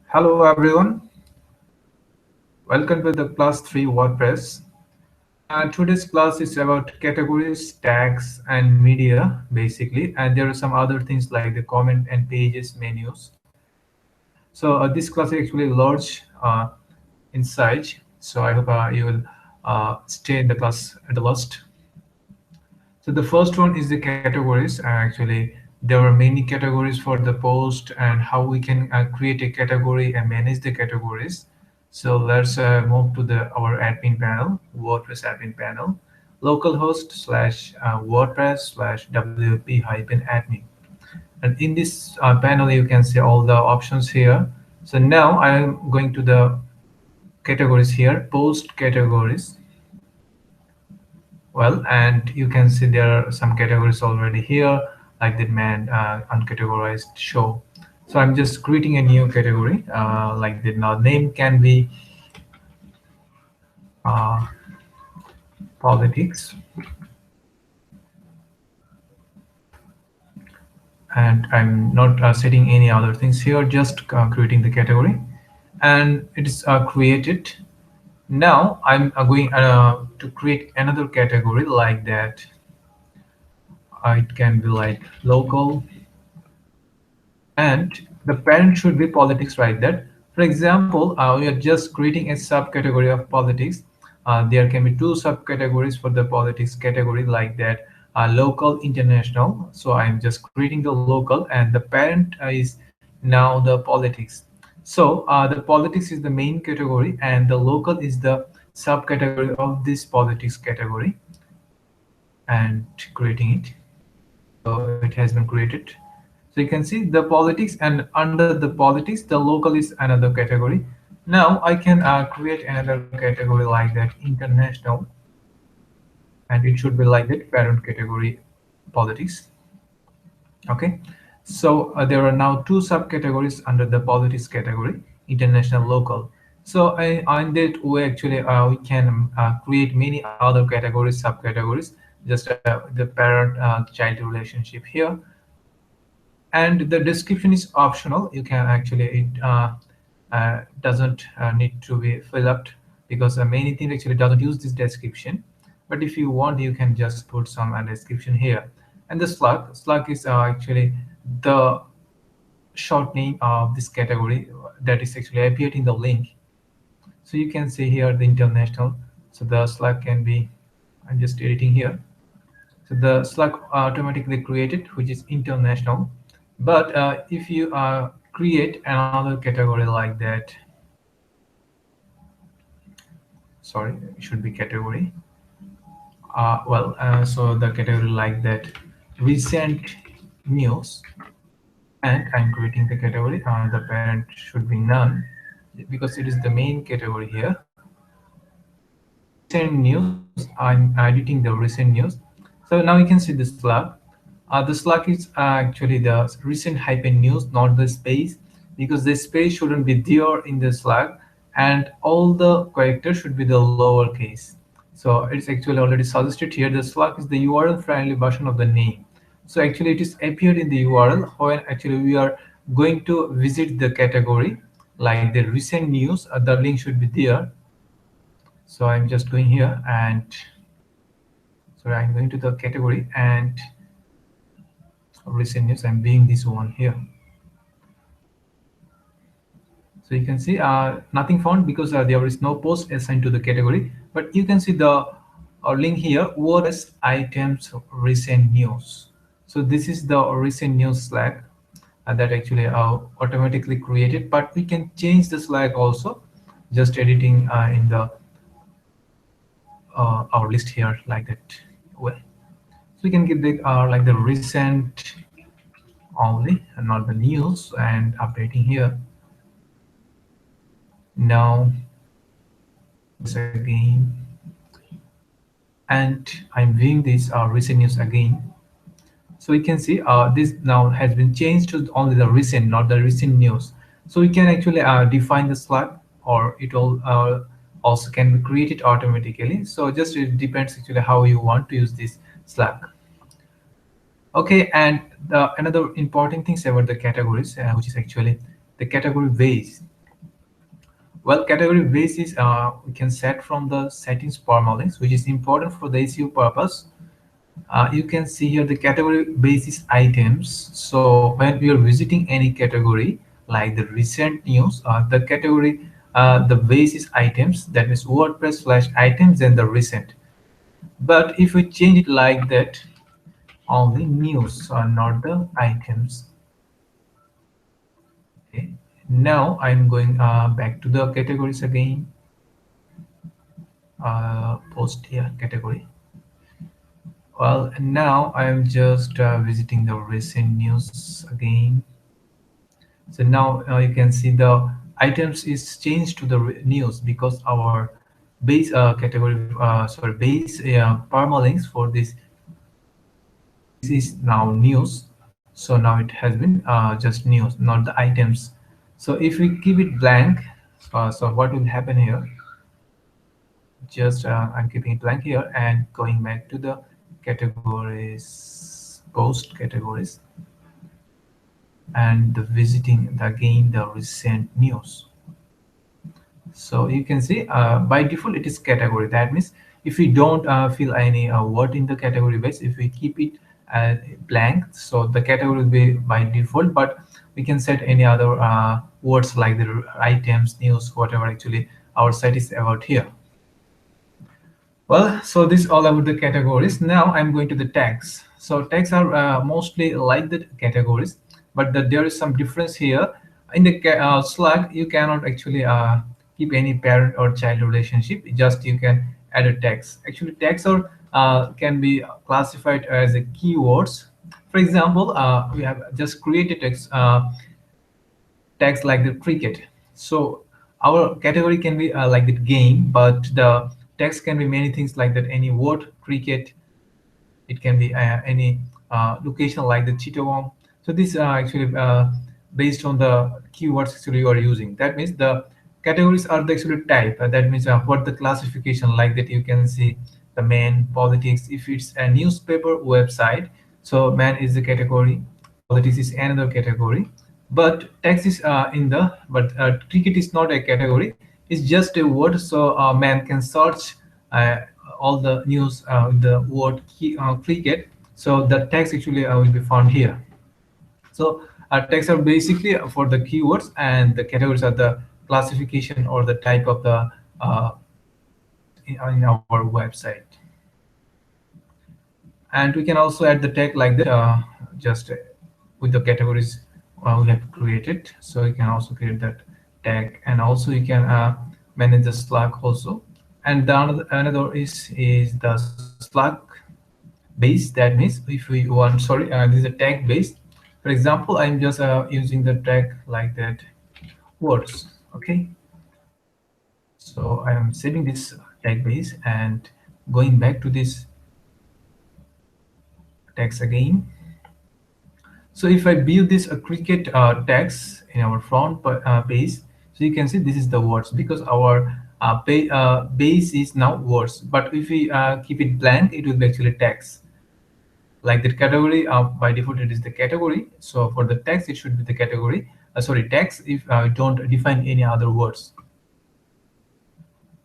Hello everyone, welcome to the class 3 WordPress. Today's class is about categories, tags and media basically, and there are some other things like the comment and pages menus. So this class is actually large in size, so I hope you will stay in the class at the last. So the first one is the categories. Actually, there are many categories for the post and how we can create a category and manage the categories. So let's move to the our admin panel, WordPress admin panel, localhost slash WordPress slash WP hyphen admin. And in this panel, you can see all the options here. So now I am going to the categories here, post categories. Well, and you can see there are some categories already here, like the man uncategorized show. So I'm just creating a new category, like the now name can be uh, politics, and I'm not setting any other things here, just creating the category, and it is created. Now I'm going to create another category like that. It can be like local, and the parent should be politics right there. For example, we are just creating a subcategory of politics. There can be two subcategories for the politics category like that, local, international. So I'm just creating the local, and the parent is now the politics. So the politics is the main category and the local is the subcategory of this politics category, and creating it. So it has been created. So you can see the politics, and under the politics the local is another category. Now I can create another category like that, international, and it should be like that, parent category politics. Okay, so there are now two subcategories under the politics category, international, local. So in that way actually we can create many other categories, subcategories, just the parent child relationship here. And the description is optional. You can actually it doesn't need to be filled up, because many things actually doesn't use this description. But if you want, you can just put some description here. And the slug is actually the short name of this category that is actually appeared in the link. So you can see here the international. So the slug can be, I'm just editing here. So the slug automatically created, which is international. But if you create another category like that, sorry, it should be category. So the category like that, recent news, and I'm creating the category. The parent should be none because it is the main category here. Recent news, I'm editing the recent news. So now you can see the slug. The slug is actually the recent hyphen news, not the space, because the space shouldn't be there in the slug, and all the characters should be the lowercase. So it's actually already suggested here. The slug is the URL friendly version of the name. So actually it is appeared in the URL when actually we are going to visit the category, like the recent news. The link should be there. So I'm just going here, and so I'm going to the category and recent news. I'm being this one here. So you can see nothing found because there is no post assigned to the category. But you can see the link here, WordPress items recent news. So this is the recent news Slack that actually automatically created. But we can change the Slack also, just editing in the our list here like that way. So we can give the like the recent only and not the news, and updating here. Now this again, and I'm viewing this recent news again. So we can see this now has been changed to only the recent, not the recent news. So we can actually define the slug, or it will also can be created automatically. So just it depends actually how you want to use this slug. Okay, and the another important things about the categories, which is actually the category base. Well, category base is we can set from the settings permalinks, which is important for the SEO purpose. You can see here the category basis items. So when we are visiting any category like the recent news, the category the basis items, that means WordPress slash items and the recent. But if we change it like that, only news or not the items. Okay. Now I'm going back to the categories again. Post here category. Well, now I'm just visiting the recent news again. So now you can see the items is changed to the news because our base category, sorry, base permalinks for this is now news. So now it has been just news, not the items. So if we keep it blank, so what will happen here? Just I'm keeping it blank here and going back to the categories, post categories, and the visiting again the recent news. So you can see by default it is category. That means if we don't fill any word in the category base, if we keep it blank, so the category will be by default, but we can set any other words like the items, news, whatever actually our site is about here. Well, so this is all about the categories. Now I'm going to the tags. So tags are mostly like the categories, but there is some difference here. In the Slack, you cannot actually keep any parent or child relationship. Just you can add a tags. Actually, tags are can be classified as a keywords. For example, we have just created tags like the cricket. So our category can be like the game, but the text can be many things like that. Any word cricket, it can be any location like the Chittagong. So this actually based on the keywords actually you are using. That means the categories are the actual type. That means what the classification like that you can see the main politics. If it's a newspaper website, so man is the category, politics is another category, but text is in the but cricket is not a category. It's just a word, so man can search uh, all the news with the word cricket. So the text actually will be found here. So tags are basically for the keywords, and the categories are the classification or the type of the in our website. And we can also add the tag like that, just with the categories we have created. So you can also create that tag, and also you can manage the Slack also. And the another is the Slack base. That means if we want, sorry, this is a tag base. For example, I'm just using the tag like that words. Okay, so I am saving this tag base and going back to this tags again. So if I build this a cricket tags in our front page, so you can see this is the words because our base is now words. But if we keep it blank, it will be actually text. Like the category, by default it is the category. So for the text, it should be the category. Sorry, text if don't define any other words.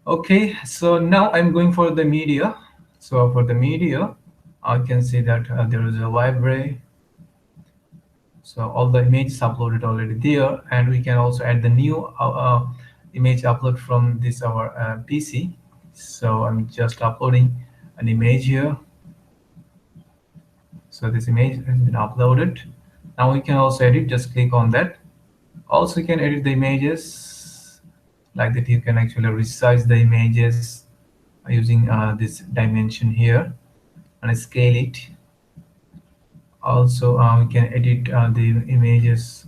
Okay, so now I'm going for the media. So for the media, I can see that there is a library. So all the images uploaded already there, and we can also add the new image upload from this our PC. So I'm just uploading an image here. So this image has been uploaded. Now we can also edit. Just click on that. Also, you can edit the images like that. You can actually resize the images using this dimension here and scale it. Also, we can edit the images.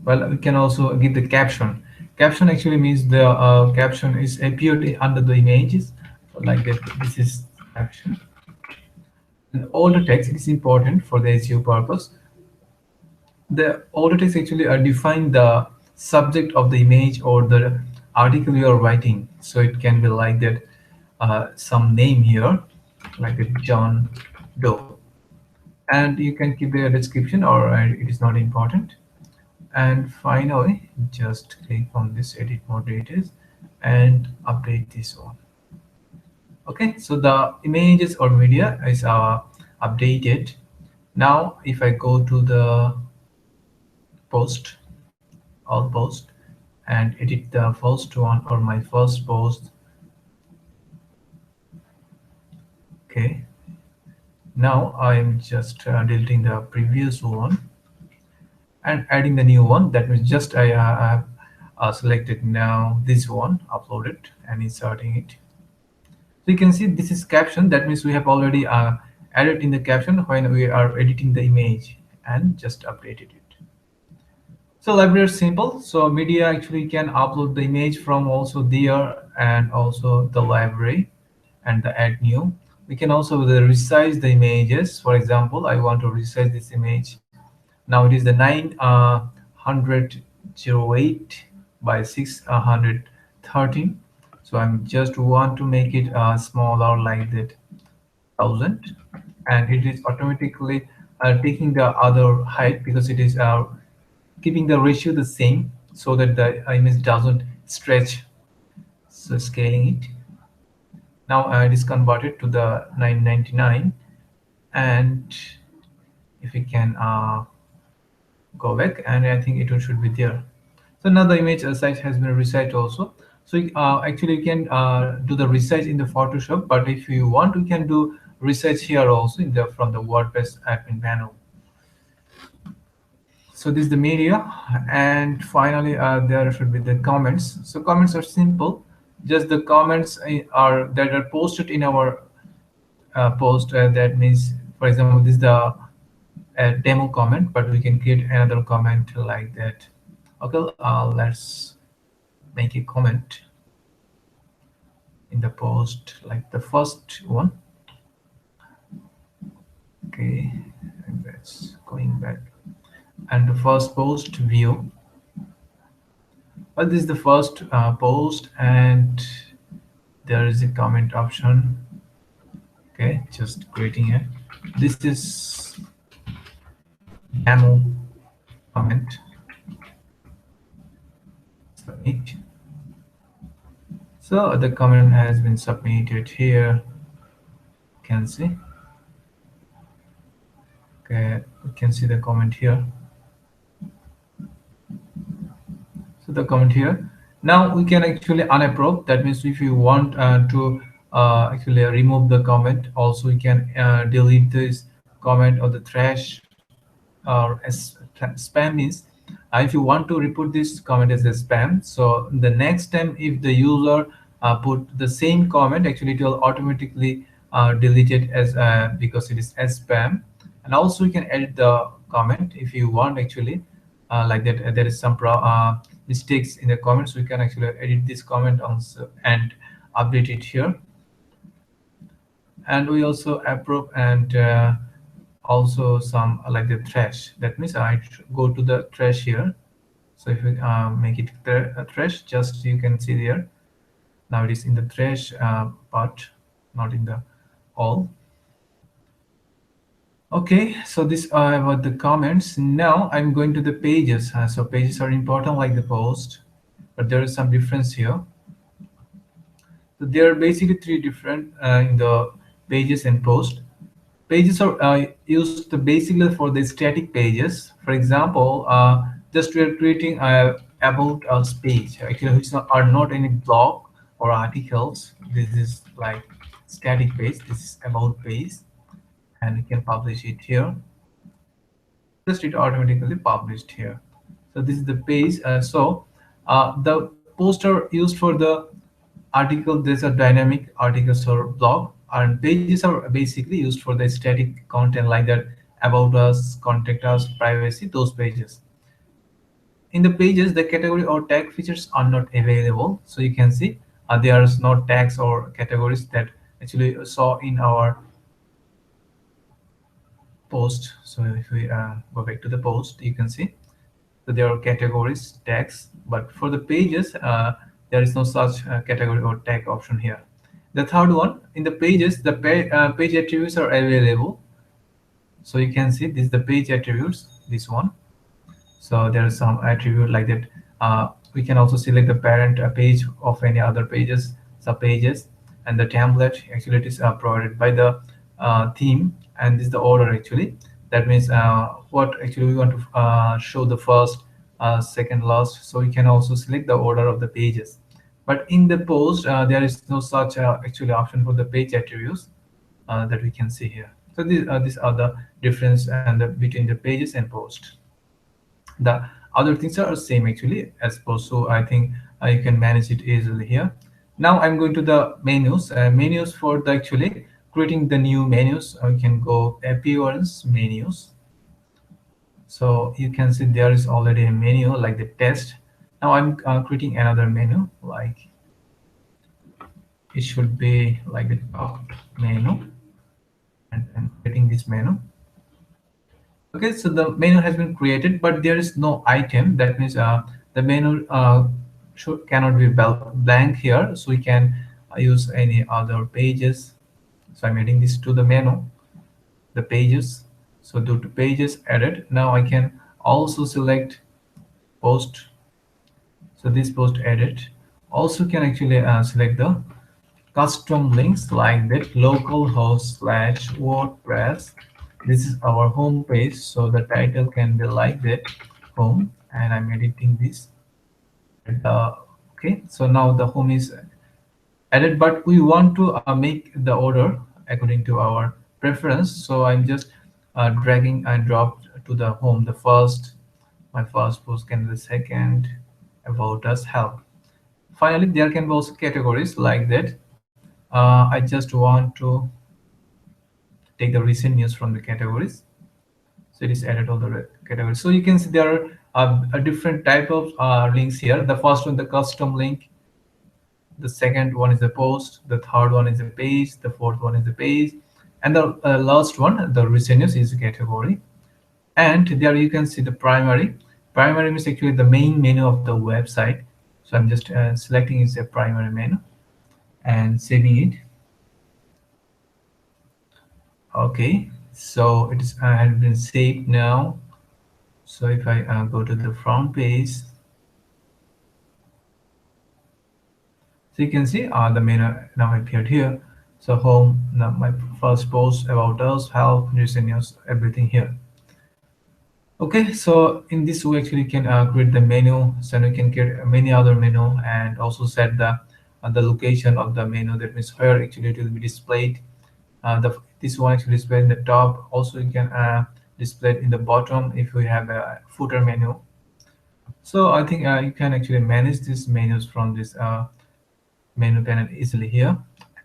Well, we can also give the caption. Caption actually means the caption is appeared under the images, like that. This is caption. And all the text is important for the SEO purpose. The all the text actually define the subject of the image or the article you are writing. So it can be like that, some name here, like a John Doe. and you can keep a description, or it is not important. And finally, just click on this edit moderators and update this one. Okay, so the images or media is updated. Now if I go to the post, all post, and edit the first one or my first post. Okay, now I'm just deleting the previous one and adding the new one. That means just I have selected now this one, uploaded, and inserting it. So you can see this is caption. That means we have already added in the caption when we are editing the image, and just updated it. So library is simple. So media actually can upload the image from also there, and also the library and the add new. We can also resize the images. For example, I want to resize this image. Now it is the 908 by 613. So I'm just want to make it smaller, like that, 1000, and it is automatically taking the other height, because it is keeping the ratio the same, so that the image doesn't stretch. So scaling it. Now it is converted to the 999, and if we can go back, and I think it should be there. So now the image size has been resized also. So actually you can do the resize in the Photoshop, but if you want, we can do resize here also in the from the WordPress admin panel. So this is the media, and finally there should be the comments. So comments are simple, just the comments are that are posted in our post. That means, for example, this is the demo comment, but we can create another comment like that. Okay, let's make a comment in the post, like the first one. Okay, and that's going back, and the first post view. Well, this is the first post, and there is a comment option. Okay, just creating it. This is demo comment. Submit. So the comment has been submitted here. You can see. Okay, you can see the comment here. So the comment here. Now we can actually unapprove. That means if you want to actually remove the comment, also you can delete this comment, or the trash, or as spam means, if you want to report this comment as a spam, so the next time if the user put the same comment, actually it will automatically delete it as because it is as spam. And also you can edit the comment if you want, actually like that. There is some mistakes in the comments, we can actually edit this comment also and update it here. And we also approve, and also some like the trash. That means I go to the trash here. So if we make it trash, just you can see there. Now it is in the trash part, not in the all. Okay, so this about the comments. Now I'm going to the pages. So pages are important like the post, but there is some difference here. So there are basically three different in the pages and post. Pages are used basically for the static pages. For example, just we are creating a about us page, actually, which are not any blog or articles. This is like static page. This is about page, and you can publish it here. Just it automatically published here. So this is the page. The poster used for the article, these are dynamic articles or blog, and pages are basically used for the static content like that, about us, contact us, privacy, those pages. In the pages, the category or tag features are not available. So you can see there is no tags or categories that actually saw in our post. So if we go back to the post, you can see that there are categories, tags, but for the pages, there is no such category or tag option here. The third one, in the pages, the page attributes are available. So you can see this is the page attributes, this one. So there is some attribute like that. We can also select the parent page of any other pages, sub pages, and the template actually it is provided by the theme, and this is the order actually. That means what actually we want to show the first, second, last. So we can also select the order of the pages. But in the post, there is no such actually option for the page attributes that we can see here. So these are the difference and between the pages and post. The other things are same actually as post, so I think you can manage it easily here. Now I'm going to the menus. Menus for the actually creating the new menus, we can go appearance menus. So you can see there is already a menu like the test. Now I'm creating another menu, like it should be like the top menu, and I'm creating this menu. Okay, so the menu has been created, but there is no item. That means the menu cannot be blank here. So we can use any other pages. So I'm adding this to the menu, the pages. So due to pages added, now I can also select post. So this post edit. Also can actually select the custom links like that localhost slash WordPress. This is our home page, so the title can be like that, home, and I'm editing this. Okay, so now the home is added, but we want to make the order according to our preference. So I'm just dragging and drop to the home the first, my first post can be the second, about us, help. Finally, there can be also categories like that. I just want to take the recent news from the categories. So it is added all the categories. So you can see there are a different type of links here. The first one, the custom link. The second one is the post. The third one is the page. The fourth one is the page. And the last one, the recent news, is a category. And there you can see the primary. Primary means actually the main menu of the website. So I'm just selecting is a primary menu and saving it. Okay, so it is has been saved now. So if I go to the front page, so you can see the menu now appeared here. So home, now my first post, about us, help, news and news, everything here. Okay, so in this way actually you can create the menu. So you can create many other menu and also set the location of the menu. That means where actually it will be displayed. This one actually displayed in the top. Also you can display it in the bottom if you have a footer menu. So I think you can actually manage these menus from this menu panel easily here.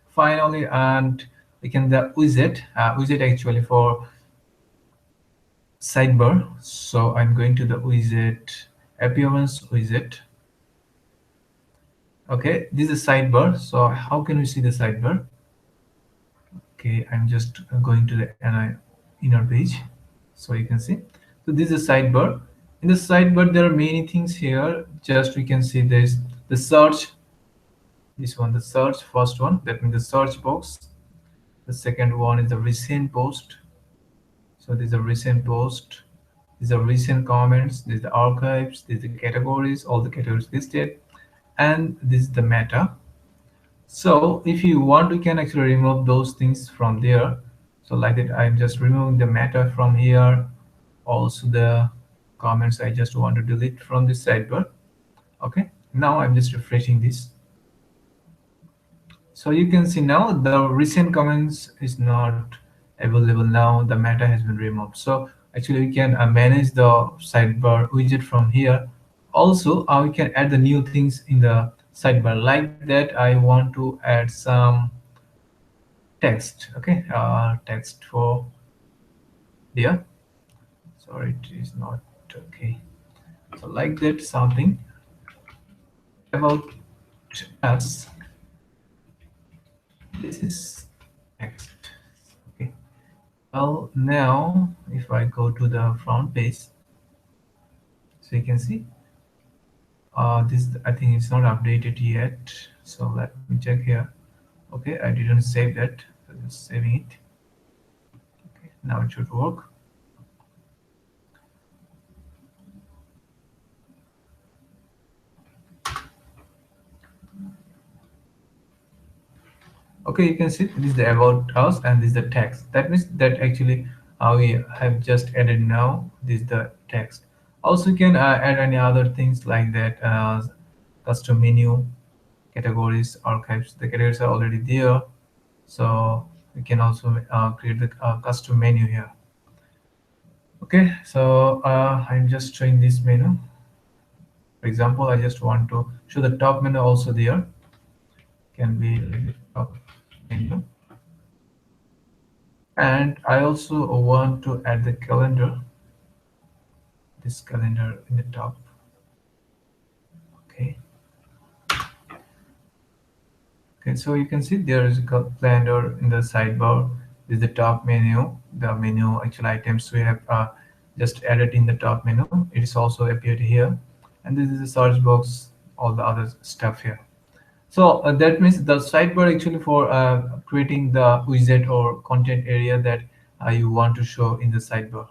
Finally, and we can the widget actually for sidebar. So I'm going to the widget, appearance widget. Okay, this is sidebar. So how can we see the sidebar? Okay, I'm just going to the inner page, so you can see. So this is a sidebar. In the sidebar there are many things here. Just we can see there's the search, this one, the search, first one, that means the search box. The second one is the recent post. So this is a recent post, these are recent comments, these are the archives, these are the categories, all the categories listed, and this is the meta. So if you want, we can actually remove those things from there. So like that, I'm just removing the meta from here. Also the comments I just want to delete from this sidebar. Okay, now I'm just refreshing this. So you can see now the recent comments is not available now. The meta has been removed. So actually we can manage the sidebar widget from here. Also, we can add the new things in the sidebar. Like that, I want to add some text. Okay, text for there. Sorry, it is not okay. So like that, something about us. This is text. Okay. Well, now if I go to the front page, so you can see this, I think it's not updated yet. So let me check here. Okay, I didn't save that, so just saving it. Okay, now it should work. Okay, you can see this is the about us and this is the text. That means that actually we have just added now this is the text. Also you can add any other things like that, custom menu, categories, archives. The categories are already there, so we can also create the custom menu here. Okay, so I'm just showing this menu. For example, I just want to show the top menu also there. Can be top menu. And I also want to add the calendar, this calendar in the top. Okay. Okay, so you can see there is a calendar in the sidebar. This is the top menu, the menu actual items we have just added in the top menu. It is also appeared here. And this is the search box, all the other stuff here. So that means the sidebar actually for creating the widget or content area that you want to show in the sidebar.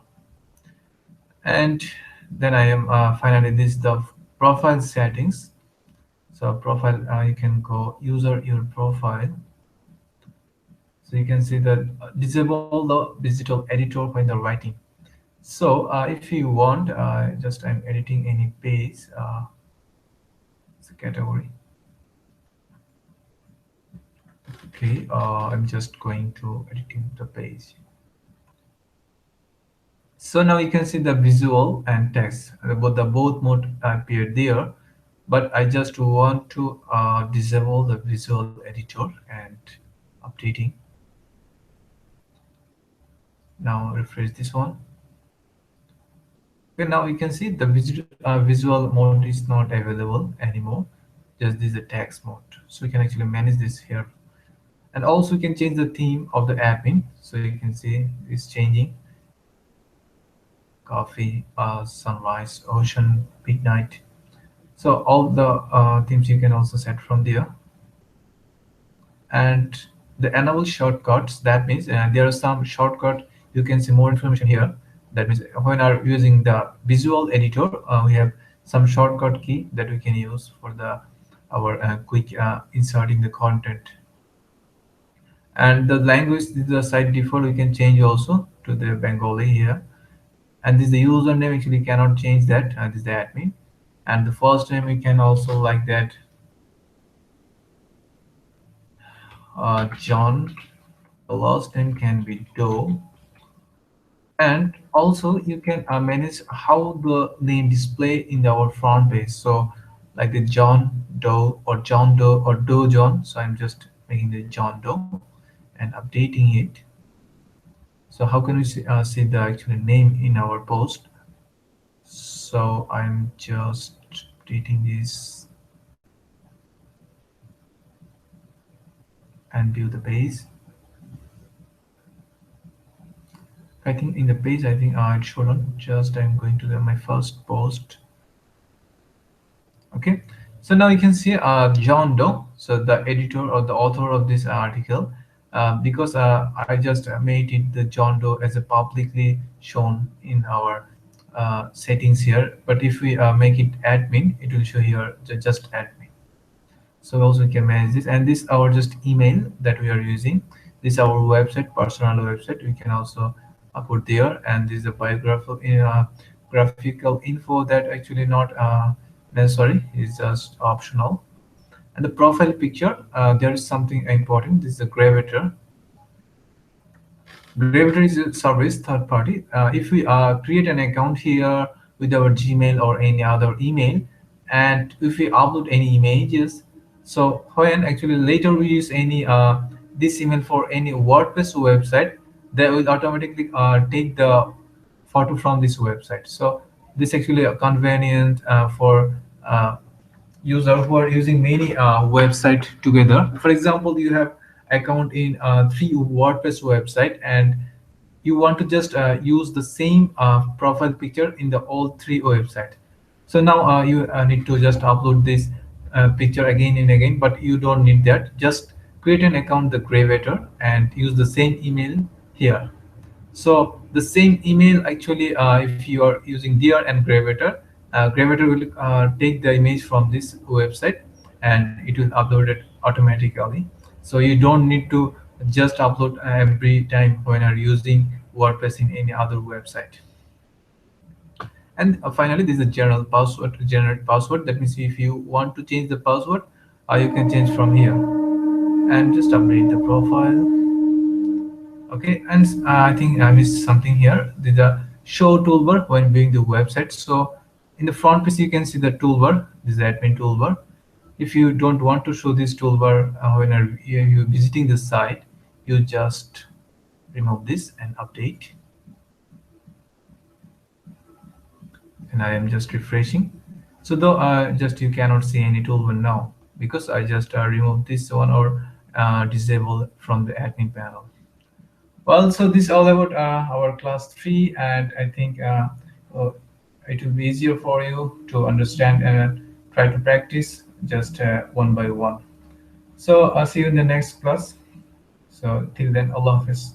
And then I am finally this is the profile settings. So profile, you can go user your profile. So you can see that disable the digital editor when the writing. So if you want, just I'm editing any page, it's a category. Okay, I'm just going to editing the page. So now you can see the visual and text, both mode appear there, but I just want to disable the visual editor and updating. Now refresh this one. Okay, now you can see the visual mode is not available anymore. Just this is the text mode. So you can actually manage this here. And also you can change the theme of the app in. So you can see it's changing. Coffee, sunrise, ocean, midnight. So all the themes you can also set from there. And the enable shortcuts, that means there are some shortcut. You can see more information here. That means when are using the visual editor, we have some shortcut key that we can use for the our quick inserting the content. And the language, this is the site default, we can change also to the Bengali here. And this is the username, actually cannot change that. This is the admin. And the first name we can also like that, John. The last name can be Doe. And also you can manage how the name display in our front page. So like the John Doe or John Doe or Doe John. So I'm just making the John Doe and updating it. So how can we see the actual name in our post? So I'm just updating this and view the page. I think in the page, I think it shouldn't. Just I'm going to my first post. Okay, so now you can see John Doe, so the editor or the author of this article, because I just made it the John Doe as a publicly shown in our settings here. But if we make it admin, it will show here just admin. So also we can manage this, and this our just email that we are using. This our website, personal website. We can also put there, and this is a biographical graphical info that actually not necessary, is just optional. And the profile picture, there is something important. This is a gravatar. Gravatar is a service third party. If we create an account here with our Gmail or any other email, and if we upload any images, so when actually later we use any this email for any WordPress website, they will automatically take the photo from this website. So this actually a convenient for user who are using many website together. For example, you have account in three WordPress website, and you want to just use the same profile picture in the all three website. So now you need to just upload this picture again and again, but you don't need that. Just create an account, the gravatar, and use the same email here. So the same email actually, if you are using Dear and Gravatar, Gravatar will take the image from this website and it will upload it automatically. So you don't need to just upload every time when you're using WordPress in any other website. And finally, this is a general password, generate password. That means if you want to change the password, you can change from here and just update the profile. Okay, and I think I missed something here. The show toolbar when viewing the website. So in the front page, you can see the toolbar. This is the admin toolbar. If you don't want to show this toolbar when you're visiting the site, you just remove this and update. And I am just refreshing. So though just you cannot see any toolbar now because I just removed this one or disable from the admin panel. Well, so this is all about our class 3, and I think uh, it will be easier for you to understand and try to practice just one by one. So I'll see you in the next class. So till then, Allah Hafiz.